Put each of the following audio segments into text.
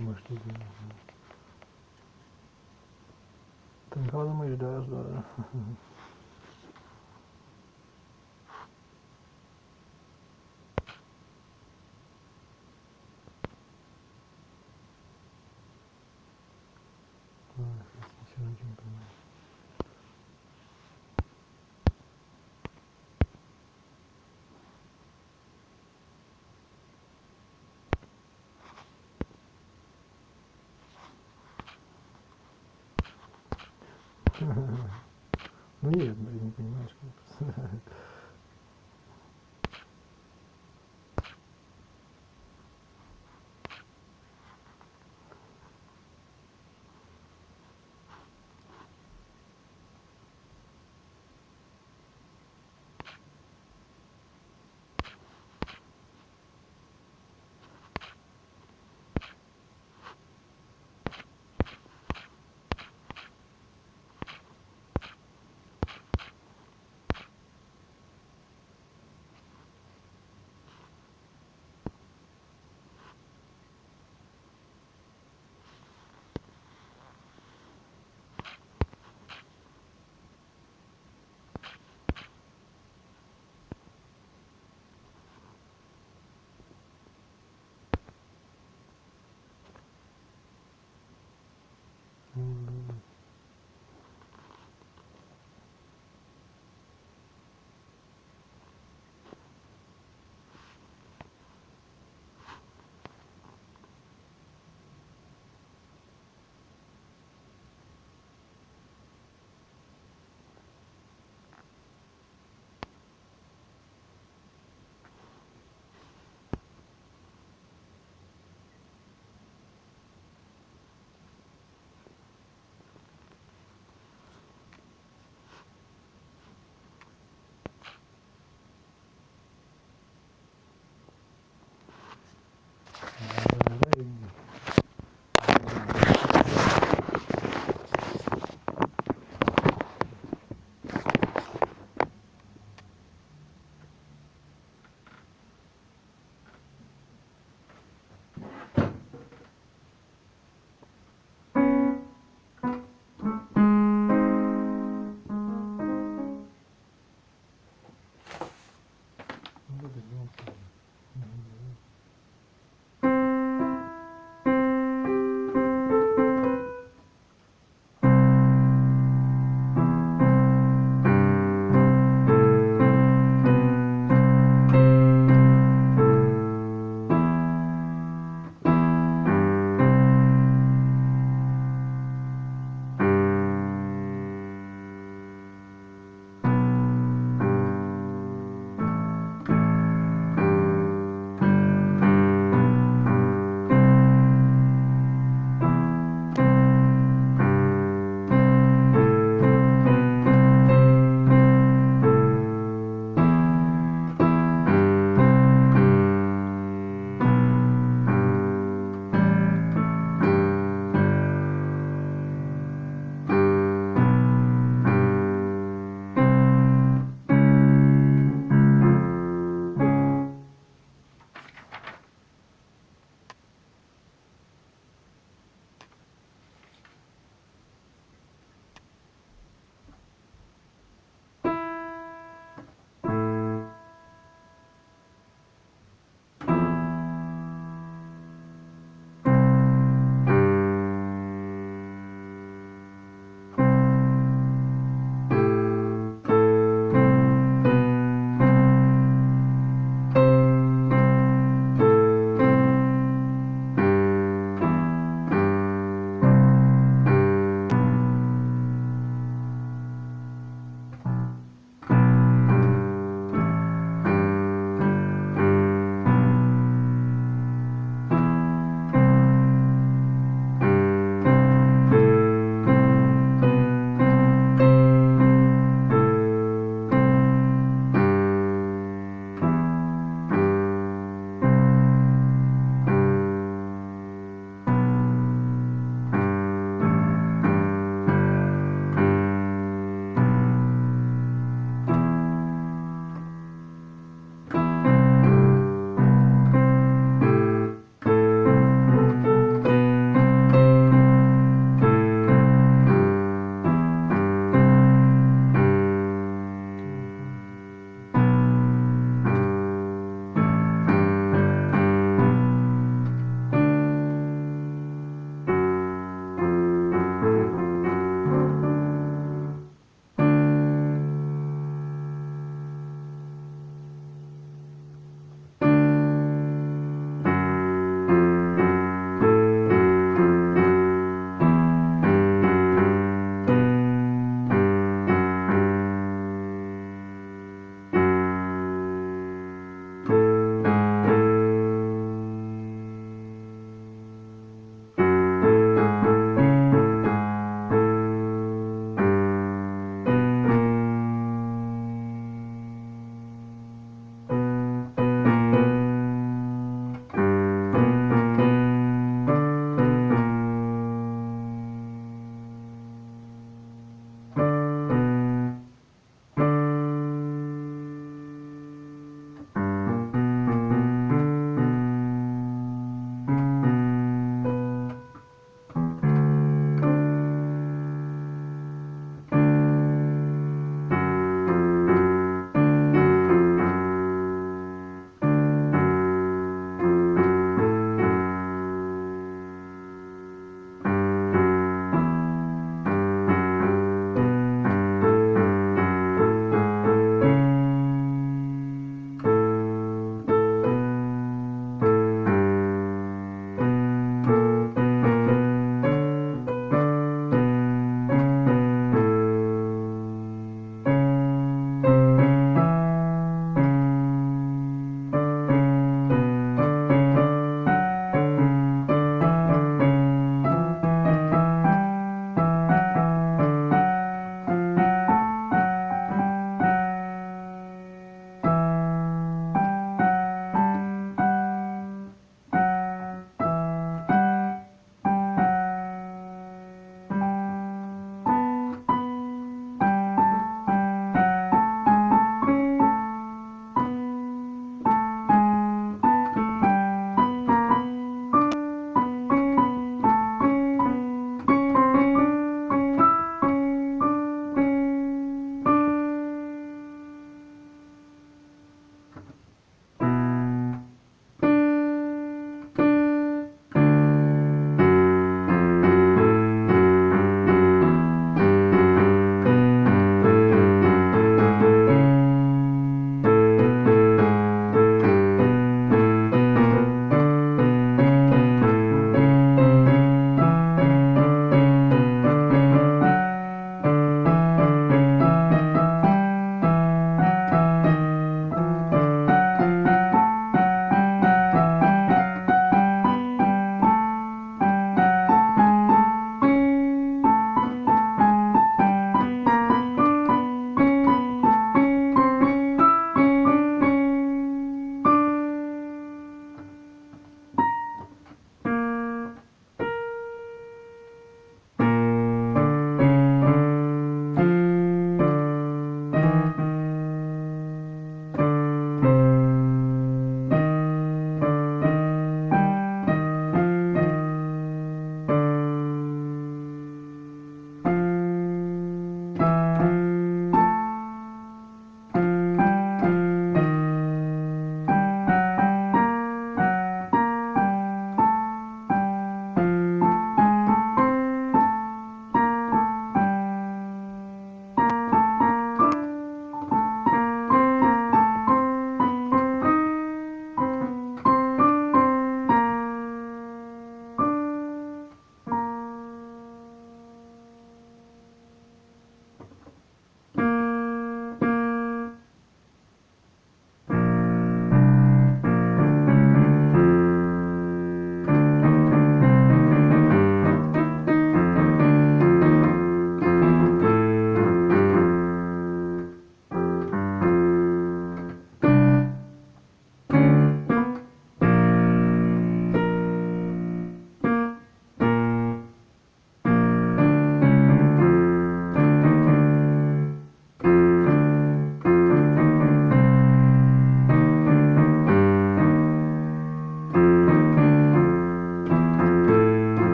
Может, и да. Там когда мы ждали, да. Ничего не понимаю. Ну нет, блин, не понимаешь, как.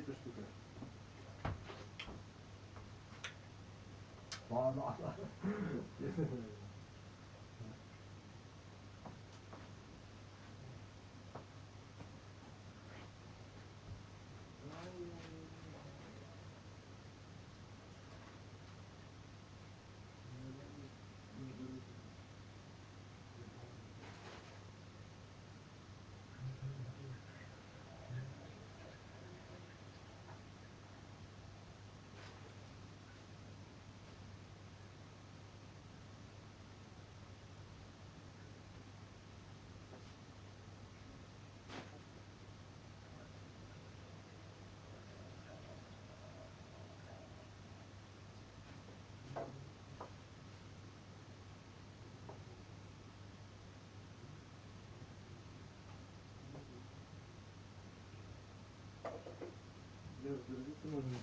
эта штука. Ладно, ладно. Разгрузиться можно.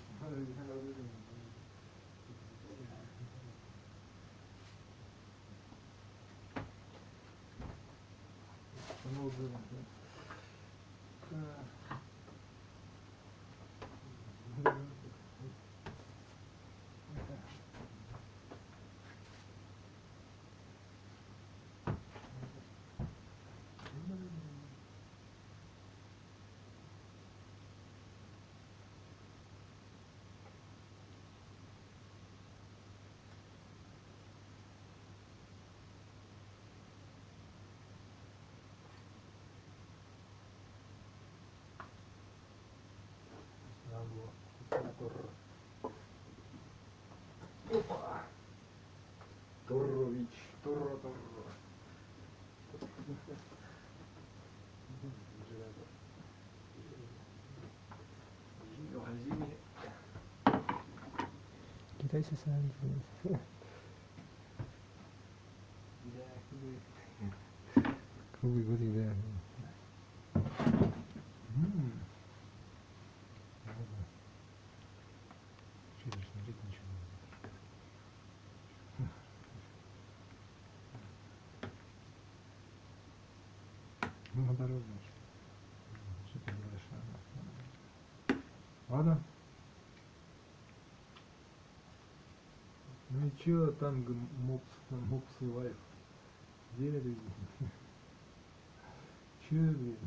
Опа! Торович, Торо. Китайцы сами делают. Круглый год, да. Ну, дорога. Что-то большое. Ладно. Ну и чё там мопс и лайф? Где люди? Чё, блин?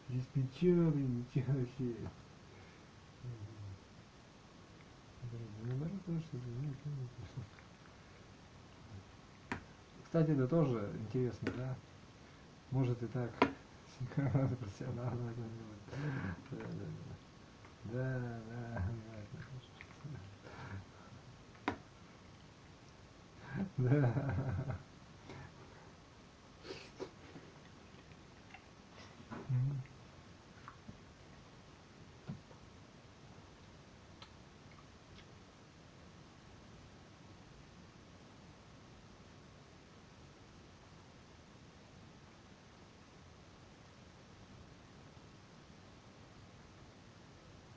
Диспетчер, блин, ничего вообще. Кстати, это тоже интересно, да? Может и так профессионально делать. Да. Да.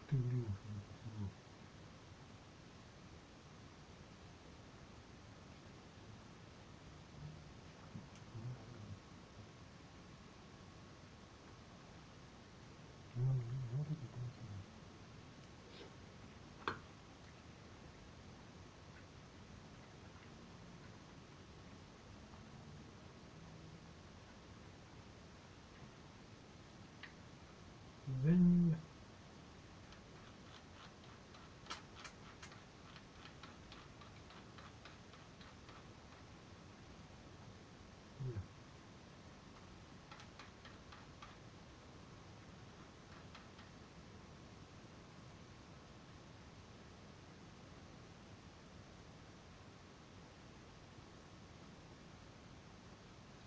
Ты блин. День.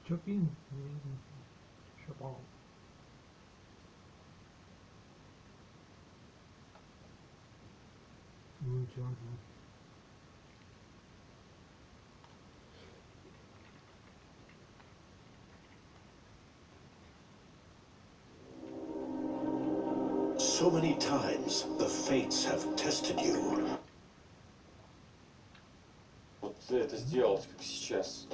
Chopin. Chopin. Ничего. So many times the fates have tested you. Вот это сделать, как сейчас.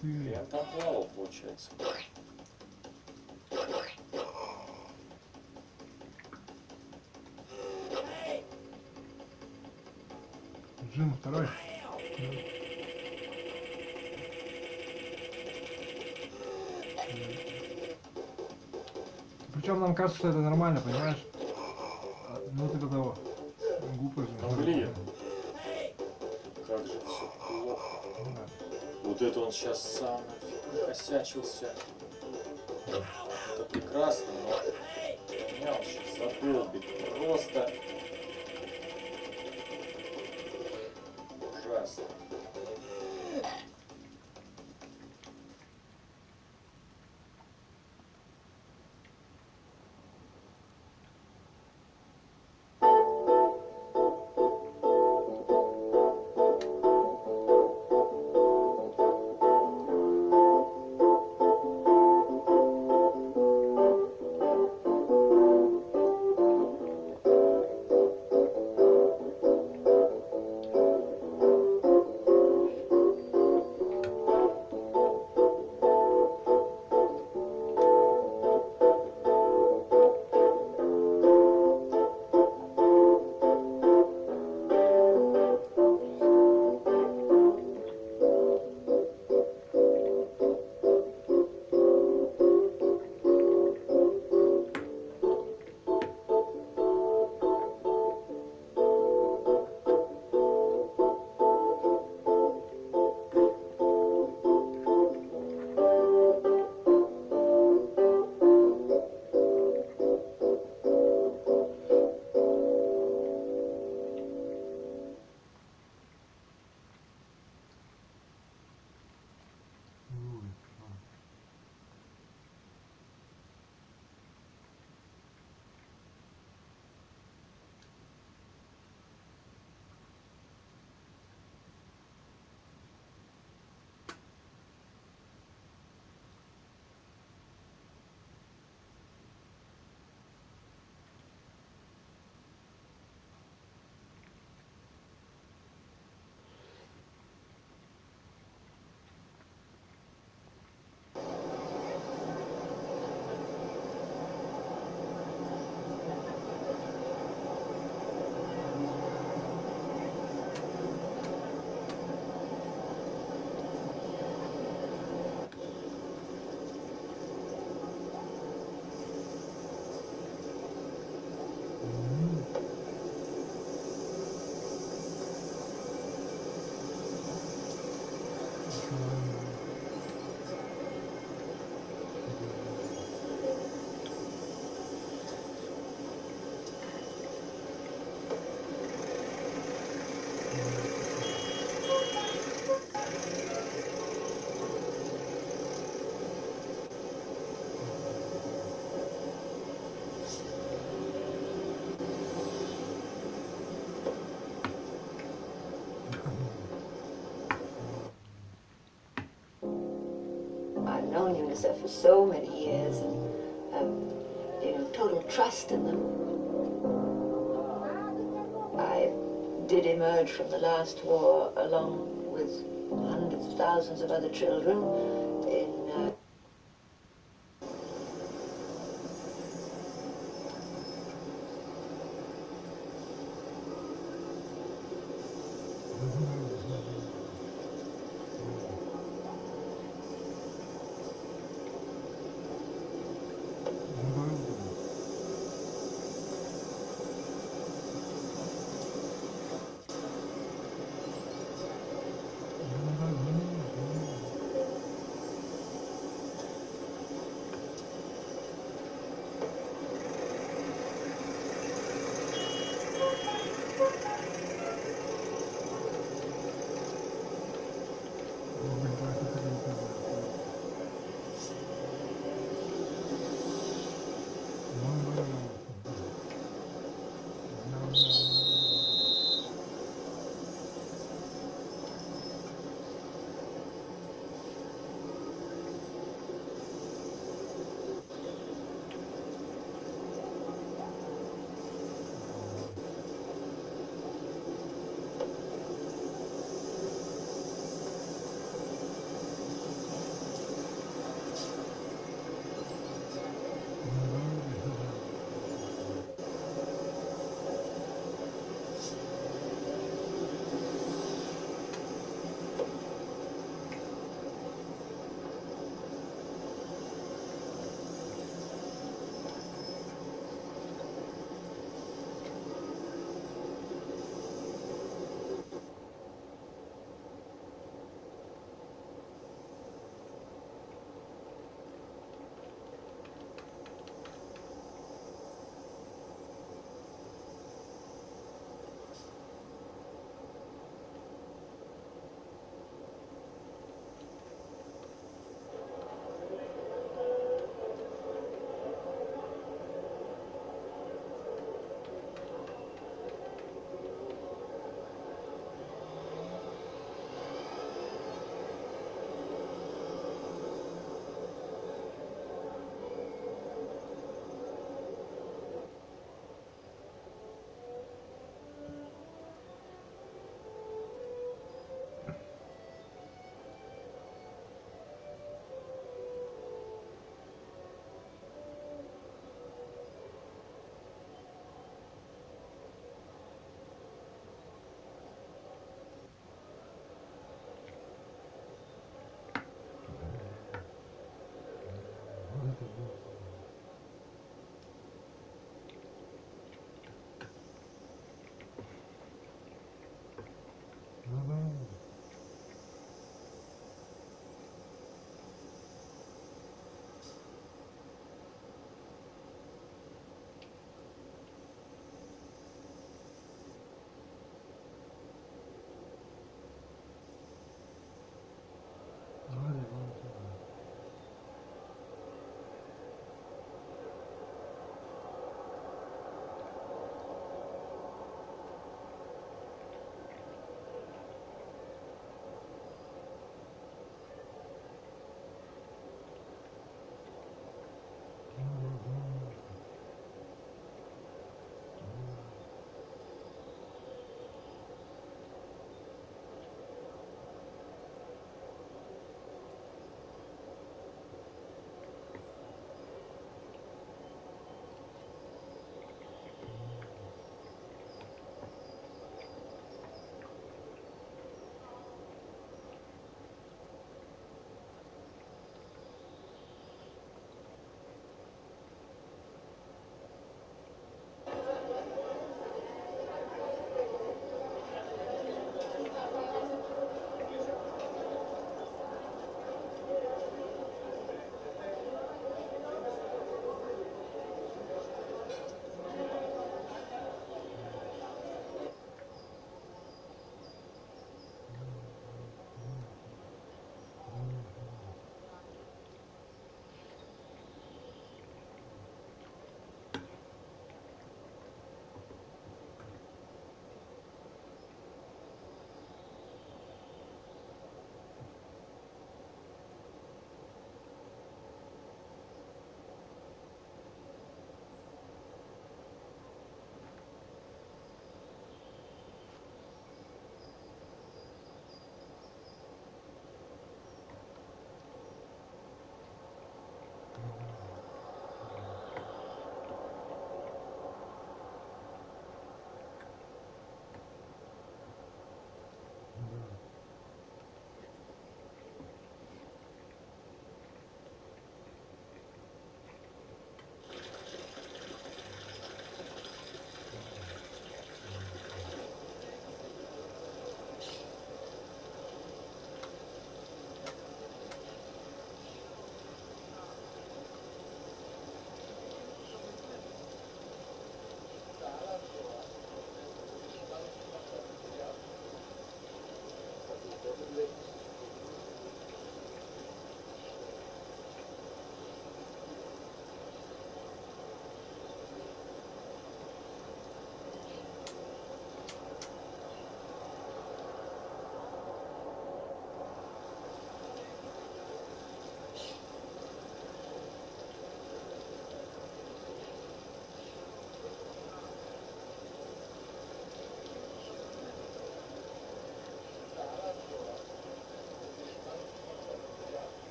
Хрен там плавал, получается. Джин второй. Причем нам кажется, что это нормально, понимаешь? Ну типа того. Глупо же. Ну, блин. Как же все плохо. Да. Вот это он сейчас сам накосячился. Это прекрасно, но меня он сейчас задолбит. Просто ужасно. I've known UNICEF for so many years and total trust in them. I did emerge from the last war along with hundreds of thousands of other children in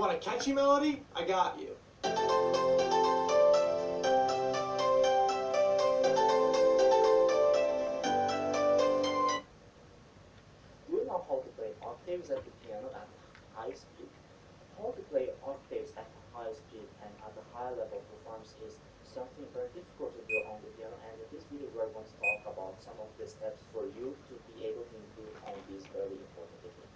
want a catchy melody? I got you. Do you know how to play octaves at the piano at high speed? How to play octaves at high speed and at a high level performance is something very difficult to do on the piano, and in this video we're going to talk about some of the steps for you to be able to improve on this very important technique.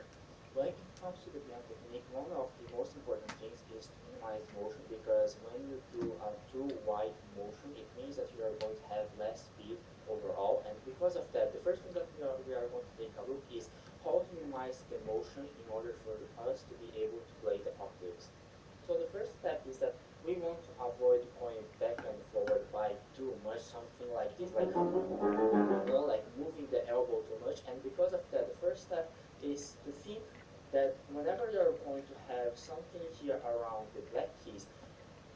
When it comes to the piano technique, one of the most important things is to minimize motion, because when you do a too wide motion, it means that you are going to have less speed overall, and because of that, the first thing that we are going to take a look is how to minimize the motion in order for us to be able to play the octaves. So the first step is that we want to avoid going back and forward by too much, something like this, like moving the elbow too much, and because of that, the first step is to think that whenever you're going to have something here around the black keys,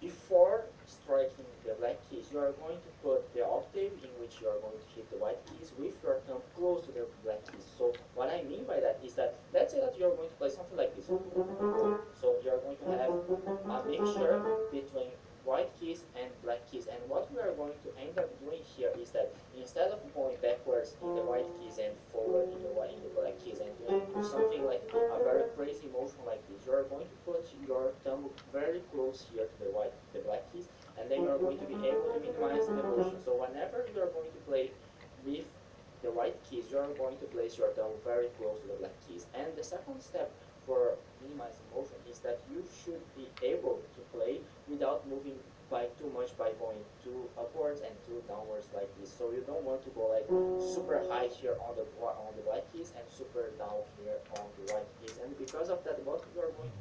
before striking the black keys, you are going to put the octave in which you are going to hit the white keys with your thumb close to the black keys. So what I mean by that is that, let's say that you're going to play something like this. So you're going to have a mixture between white keys and black keys, and what we are going to end up doing here is that instead of going backwards in the white keys and forward in the black keys and doing something like a very crazy motion like this, you are going to put your thumb very close here to the black keys, and then you are going to be able to minimize the motion. So whenever you are going to play with the white keys, you are going to place your thumb very close to the black keys. And the second step for minimizing motion is that you should be able to play without moving by too much, by going too upwards and too downwards like this. So you don't want to go like super high here on the black keys and super down here on the white keys. And because of that, what you are going to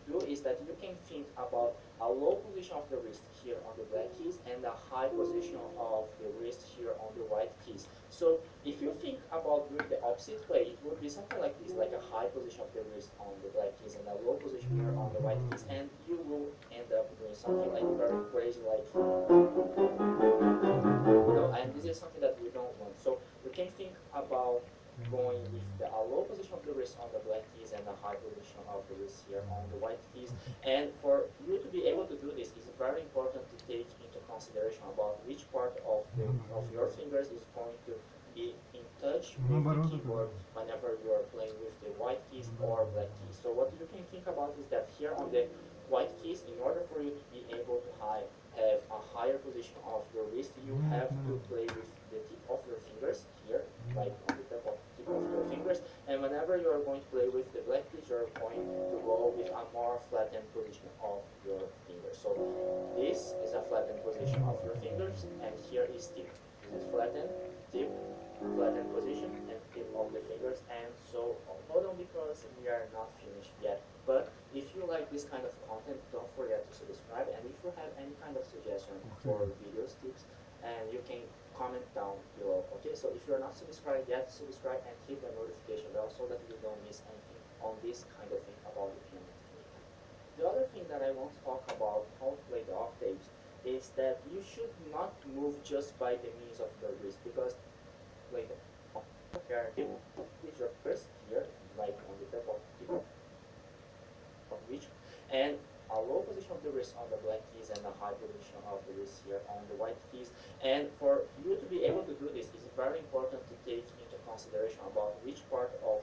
do is that you can think about a low position of the wrist here on the black keys and a high position of the wrist here on the white keys. So if you think about doing the opposite way, it would be something like this, like a high position of the wrist on the black keys and a low position here on the white keys, and you will end up doing something like very crazy, like, and this is something that we don't want. So you can think about going with a low position of the wrist on the black keys and a high position of the wrist here on the white keys. And for you to be able to do this, it's very important to take into consideration about which part of your fingers is going to be in touch with the keyboard whenever you are playing with the white keys or black keys. So what you can think about is that here on the white keys, in order for you to be able to have a higher position of your wrist, you have to play with the tip of your fingers here, like on the tip of your fingers, and whenever you are going to play with the black keys, you are going to go with a more flattened position of your fingers. So this is a flattened position of your fingers, and here is tip. This is flattened, tip, flattened position, and tip of the fingers. And so hold on, because we are not finished yet. But if you like this kind of content, don't forget to subscribe, and if you have any kind of suggestion for videos, tips, and you can comment down below. Okay, so if you're not subscribed yet, subscribe and hit the notification bell so that you don't miss anything on this kind of thing about the piano technique. The other thing that I want to talk about how to play the octaves is that you should not move just by the means of your wrist, because like here is your first here, like on the top of which, and a low position of the wrist on the black keys and a high position of the wrist here on the white keys. And for you to be able to do this, it's very important to take into consideration about which part of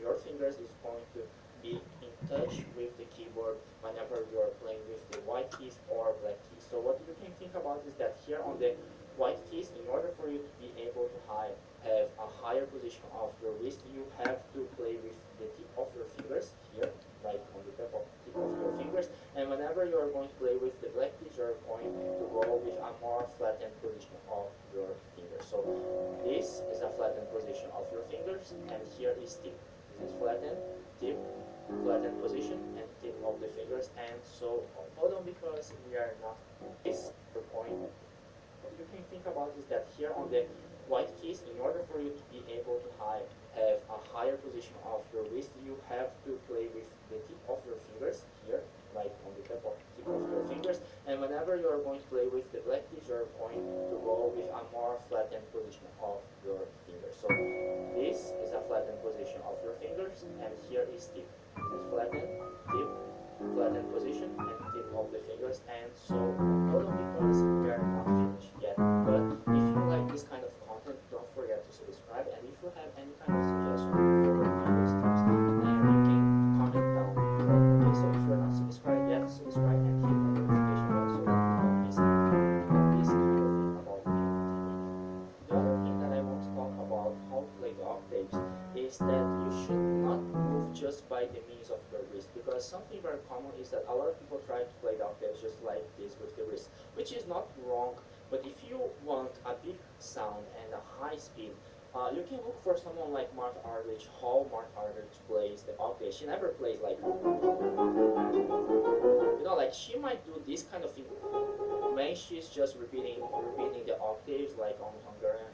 your fingers is going to be in touch with the keyboard whenever you are playing with the white keys or black keys. So what you can think about is that here on the white keys, in order for you to be able to have a higher position of your wrist, you have to play with the tip of your fingers here, like on the tip of your fingers, and whenever you are going to play with the black keys, you are going to go with a more flattened position of your fingers. So this is a flattened position of your fingers, and here is tip. This is flattened, tip, flattened position, and tip of the fingers. And so hold on, because we are not this the point. What you can think about is that here on the white keys, in order for you to be able to have a higher position of your wrist, you have to play with the tip of your fingers here, like on the tip of your fingers, and whenever you are going to play with the black keys, you are going to go with a more flattened position of your fingers. So this is a flattened position of your fingers, and here is tip. This is flattened, tip, flattened position and tip of the fingers, and so not only because we are not finished yet, but if you like this kind of content, don't forget to subscribe, and if you have any kind of suggestion for video tips, and you can comment down below. Okay, so if you're not subscribed yet, subscribe and hit the notification bell so that you don't miss this kind of thing about the technique. The other thing that I want to talk about how to play the octaves is that you should not move just by the means of your wrist, because something very common is that a lot of people try to play the octaves just like this with the wrist, which is not wrong, but if you want a big sound and a high speed, you can look for someone like Maratovich, how Maratovich plays the octave. She never plays like, you know, like she might do this kind of thing when she's just repeating the octaves, like on Hungarian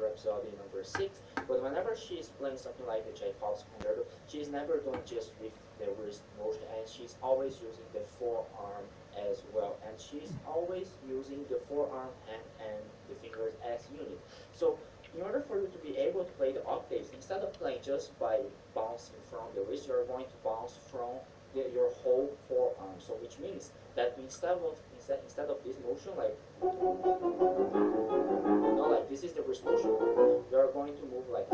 Rhapsody number 6. But whenever she's playing something like the Tchaikovsky Concerto, she's never doing just with the wrist motion, and she's always using the forearm as well. And she's always using the forearm and the fingers as unit. So in order for you to be able to play the octaves, instead of playing just by bouncing from the wrist, you're going to bounce from your whole forearm. So which means that instead of this motion, like, you know, like this is the wrist motion, you're going to move like,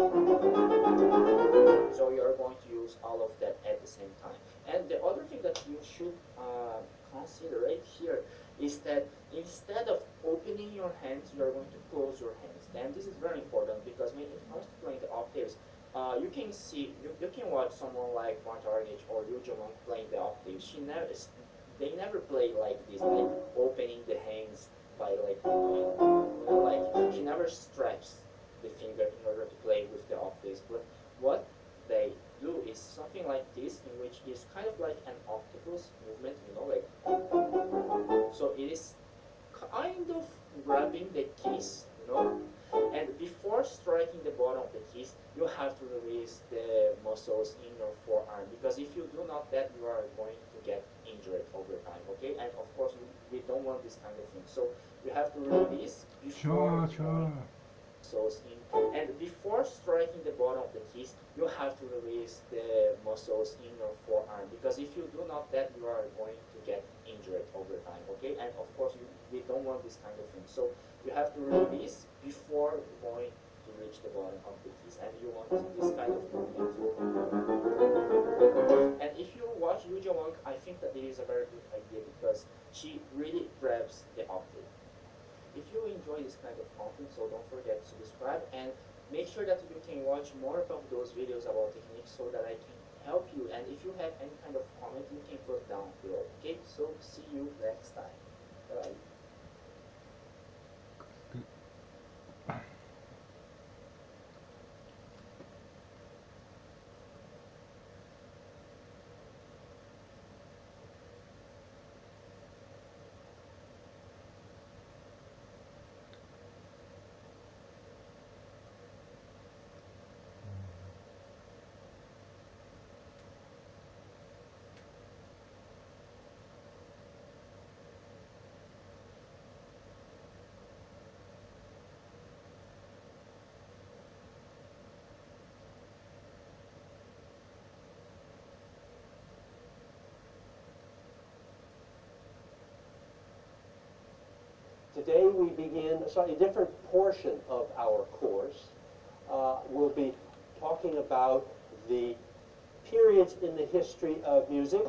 so you're going to use all of that at the same time. And the other thing that you should consider here is that instead of opening your hands, you're going to close your hands. And this is very important, because when it comes to playing the octaves, you can see, you can watch someone like Maratovich or eVGENIY playing the octaves. They never play like this, like opening the hands by like doing, you know, like she never stretches the finger in order to play with the octaves. But what they do is something like this, in which is kind of like an octopus movement, you know, like, so it is kind of grabbing the keys, you know, and before striking the bottom of the keys, you have to release the muscles in your forearm, because if you do not that, you are going to get injured over time, okay? And of course, we don't want this kind of thing. So you have to release before muscles in, and before striking the bottom of the keys, you have to release the muscles in your forearm, because if you do not that, you are going to get injured over time, okay? And of course, we don't want this kind of thing. So you have to release before going to reach the bottom of the keys, and you want this kind of movement. And if you watch eVGENIY, I think that it is a very good idea, because she really grabs the octave. If you enjoy this kind of content, so don't forget to subscribe, and make sure that you can watch more of those videos about techniques so that I can help you. And if you have any kind of comment, you can put down below. Okay, so see you next time. Bye. Today we begin a slightly different portion of our course. We'll be talking about the periods in the history of music,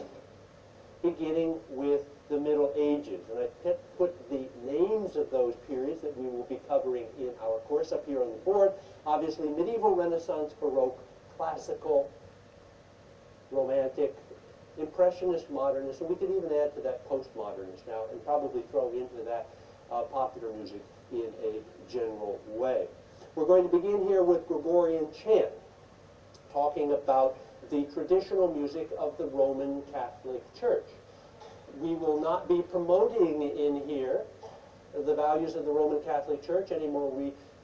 beginning with the Middle Ages. And I put the names of those periods that we will be covering in our course up here on the board. Obviously, medieval, Renaissance, Baroque, classical, Romantic, Impressionist, Modernist, and we could even add to that postmodernist now, and probably throw into that popular music in a general way. We're going to begin here with Gregorian Chant, talking about the traditional music of the Roman Catholic Church. We will not be promoting in here the values of the Roman Catholic Church any more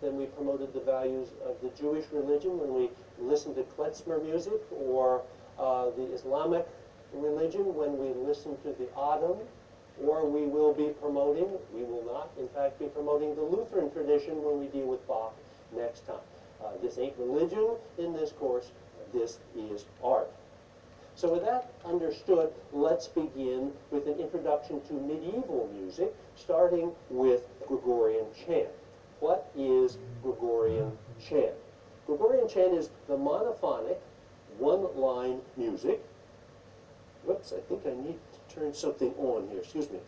than we promoted the values of the Jewish religion when we listened to klezmer music, or the Islamic religion when we listen to the Adam, or we will not, in fact, be promoting the Lutheran tradition when we deal with Bach next time. This ain't religion in this course, this is art. So with that understood, let's begin with an introduction to medieval music, starting with Gregorian chant. What is Gregorian chant? Gregorian chant is the monophonic, one-line music. Whoops, I think I need to turn something on here, excuse me.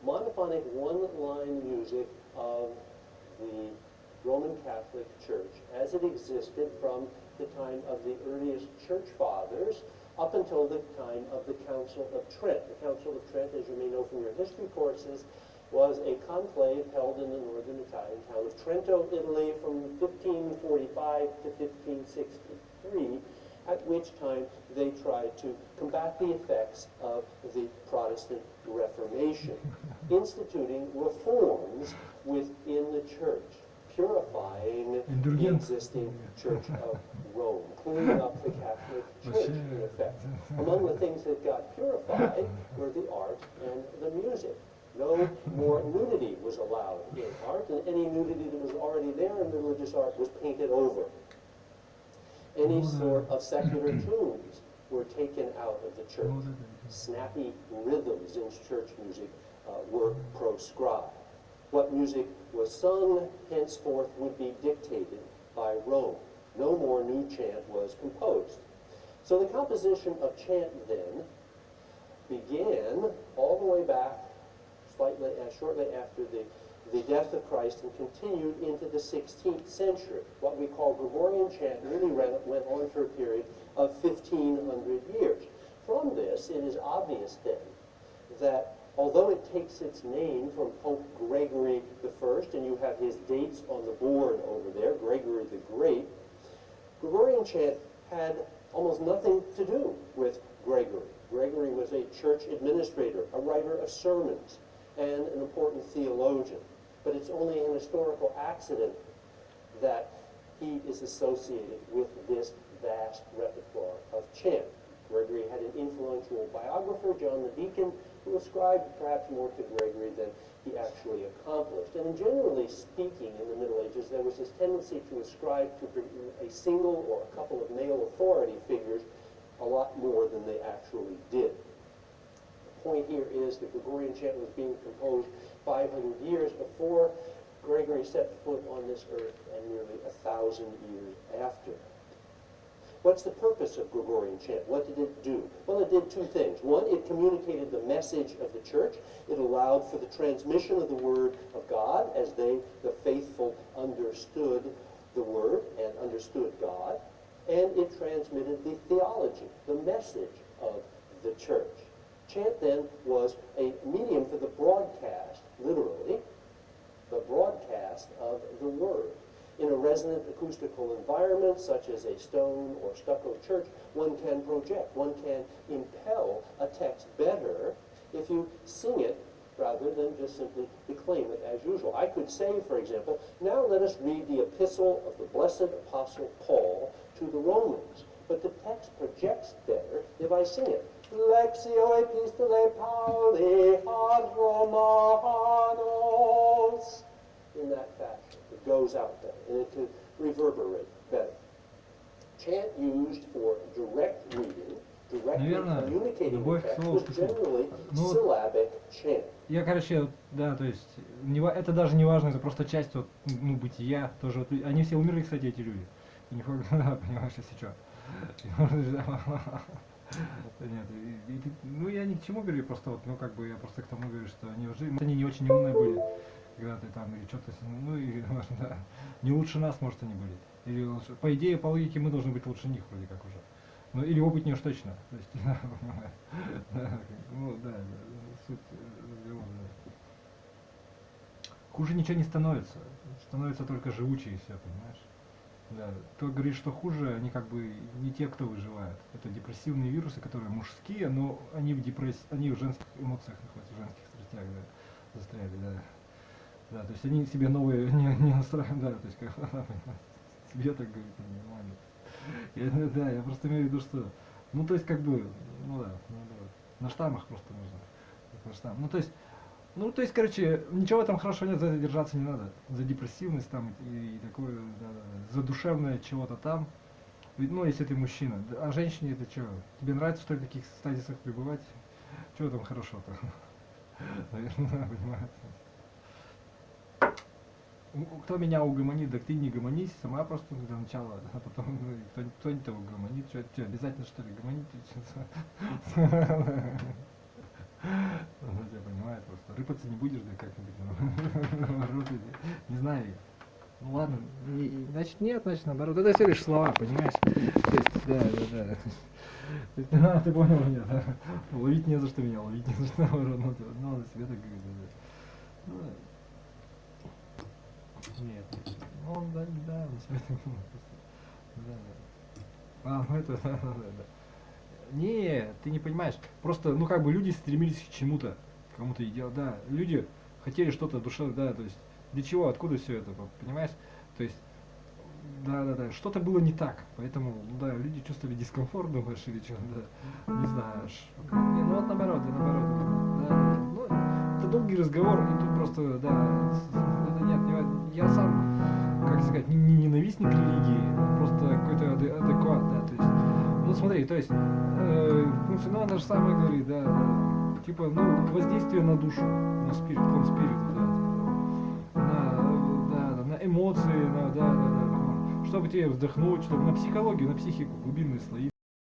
Monophonic one-line music of the Roman Catholic Church as it existed from the time of the earliest church fathers up until the time of the Council of Trent. The Council of Trent, as you may know from your history courses, was a conclave held in the northern Italian town of Trento, Italy from 1545 to 1563, at which time they tried to combat the effects of the Protestant Reformation, instituting reforms within the church, purifying the existing Church of Rome, cleaning up the Catholic Church, in effect. Among the things that got purified were the art and the music. No more nudity was allowed in art, and any nudity that was already there in religious art was painted over. Any sort of secular tunes were taken out of the church. Snappy rhythms in church music were proscribed. What music was sung henceforth would be dictated by Rome. No more new chant was composed. So the composition of chant then began all the way back shortly after the death of Christ and continued into the 16th century. What we call Gregorian chant really went on for a period of 1,500 years. From this, it is obvious then that although it takes its name from Pope Gregory I, and you have his dates on the board over there, Gregory the Great, Gregorian chant had almost nothing to do with Gregory. Gregory was a church administrator, a writer of sermons, and an important theologian. But it's only an historical accident that he is associated with this vast repertoire of chant. Gregory had an influential biographer, John the Deacon, who ascribed perhaps more to Gregory than he actually accomplished. And generally speaking, in the Middle Ages, there was this tendency to ascribe to a single or a couple of male authority figures a lot more than they actually did. The point here is that Gregorian chant was being composed 500 years before Gregory set foot on this earth and nearly 1,000 years after. What's the purpose of Gregorian chant? What did it do? Well, it did two things. One, it communicated the message of the church. It allowed for the transmission of the word of God as they, the faithful, understood the word and understood God. And it transmitted the theology, the message of the church. Chant then was a medium for the broadcast, literally, the broadcast of the word. In a resonant acoustical environment, such as a stone or stucco church, one can project, one can impel a text better if you sing it rather than just simply declaim it as usual. I could say, for example, now let us read the epistle of the blessed apostle Paul to the Romans. But the text projects better if I sing it. Lectio epistolae Pauli ad Romanos. In that fashion. It goes out better, and it can reverberate better. Chant used for direct reading, directly communicating the text, was generally syllabic chant. Я, короче, да, то есть, это даже не важно, это просто часть вот, ну, бытия, тоже вот, они все умерли, кстати, эти люди. Понимаешь, если что. Нет, ну я ни к чему говорю, просто вот, ну как бы я просто к тому говорю, что они уже, они не очень умные были, когда ты там, или что-то, ну и, да, не лучше нас, может, они были. Или лучше, по идее, по логике, мы должны быть лучше них, вроде как уже. Ну, или опытнее уж точно. То есть, ну, да, суть, хуже ничего не становится. Становится только живучее и все, понимаешь? Да. Кто говорит, что хуже, они как бы не те, кто выживает. Это депрессивные вирусы, которые мужские, но они в депрессии, они в женских эмоциях находятся, в женских страстях, да, застряли, да. Да, то есть они себе новые не настраивают, да, то есть как себе так говорить нормально. Да, я просто имею в виду, что, ну то есть как бы, ну да, на штаммах просто нужно. Штамм. Ну то есть, короче, ничего там хорошего нет, за это держаться не надо. За депрессивность там и такое, да, за душевное чего-то там. Ведь, ну, если ты мужчина. А женщине это что? Тебе нравится, что ли, в таких стадисах пребывать? Чего там хорошо-то? Наверное, понимаете. Кто меня угомонит, так ты не гомонись, сама просто для начала, а потом кто-нибудь того угомонит, что обязательно что ли гомонить? Ну, тебя понимает просто. Рыпаться не будешь, да как-нибудь, не знаю. Ну ладно, значит нет, значит наоборот. Это все лишь слова, понимаешь? То есть, да. То есть, ты понял меня, да? Ловить не за что меня, ловить не за что, наоборот. Ну, надо себе так говорить, да. Нет. Ну, да, на себя так думал просто. Да. А, ну это, да. Не, ты не понимаешь. Просто, ну как бы люди стремились к чему-то, к кому-то идеалу, да. Люди хотели что-то душевное, да, то есть для чего, откуда все это, понимаешь? То есть, да, что-то было не так, поэтому, да, люди чувствовали дискомфорт, думаешь, или что, да, не знаю, не, ну вот наоборот, да, ну, это долгий разговор, и тут просто, да, это нет, я сам, как сказать, не ненавистник религии, просто какой-то адекват, да, то есть, ну смотри, то есть, ну она же самое говорит, да, типа, ну, воздействие на душу, на спирит, на эмоции, да, чтобы тебе вдохнуть, чтобы на психологию, на психику, глубинные слои.